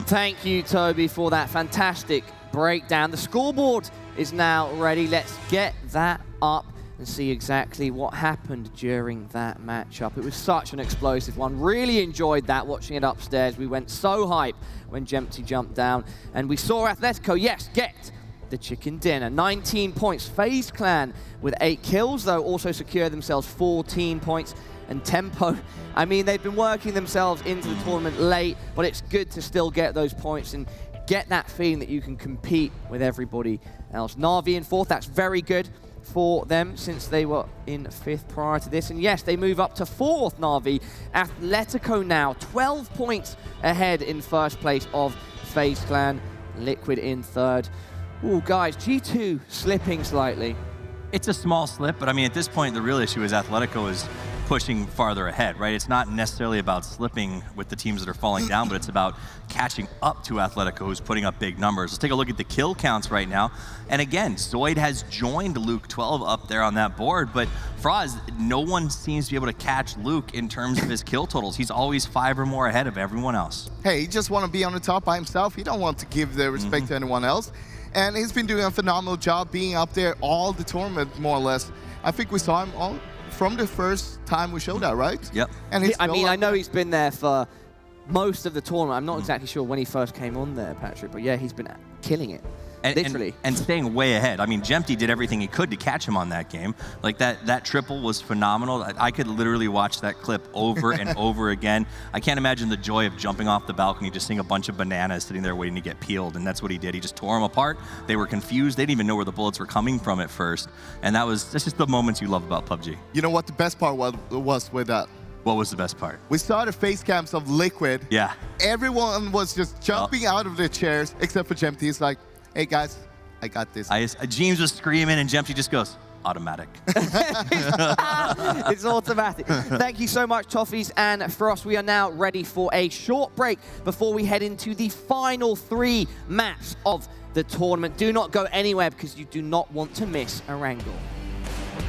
Thank you, Toby, for that fantastic breakdown. The scoreboard is now ready. Let's get that up and see exactly what happened during that matchup. It was such an explosive one. Really enjoyed that, watching it upstairs. We went so hype when Jempty jumped down. And we saw Atletico, yes, get the chicken dinner. 19 points. FaZe Clan with 8 kills, though, also secure themselves 14 points. And Tempo, I mean, they've been working themselves into the tournament late, but it's good to still get those points and get that feeling that you can compete with everybody else. Na'Vi in 4th, that's very good for them since they were in 5th prior to this. And yes, they move up to 4th, Na'Vi. Atletico now 12 points ahead in 1st place of FaZe Clan. Liquid in 3rd. Ooh, guys, G2 slipping slightly. It's a small slip, but I mean, at this point, the real issue is Atletico is pushing farther ahead, right? It's not necessarily about slipping with the teams that are falling down, but it's about catching up to Atletico, who's putting up big numbers. Let's take a look at the kill counts right now. And again, Zoid has joined Luke 12 up there on that board, but Froz, no one seems to be able to catch Luke in terms of his kill totals. He's always 5 or more ahead of everyone else. Hey, he just want to be on the top by himself. He don't want to give the respect to anyone else. And he's been doing a phenomenal job being up there all the tournament, more or less. I think we saw him all from the first time we showed that, right? Yep. And I mean, I know he's been there for most of the tournament. I'm not exactly sure when he first came on there, Patrick, but yeah, he's been killing it. Literally. And staying way ahead. I mean, Jempty did everything he could to catch him on that game. Like, that triple was phenomenal. I could literally watch that clip over and over again. I can't imagine the joy of jumping off the balcony, just seeing a bunch of bananas sitting there waiting to get peeled, and that's what he did. He just tore them apart. They were confused. They didn't even know where the bullets were coming from at first. And that's just the moments you love about PUBG. You know what the best part was with that? What was the best part? We saw the face cams of Liquid. Yeah. Everyone was just jumping out of their chairs, except for Jempty. He's like, hey guys, I got this. James was screaming, and Jempty just goes, automatic. It's automatic. Thank you so much, Toffees and Frost. We are now ready for a short break before we head into the final 3 maps of the tournament. Do not go anywhere because you do not want to miss a wrangle.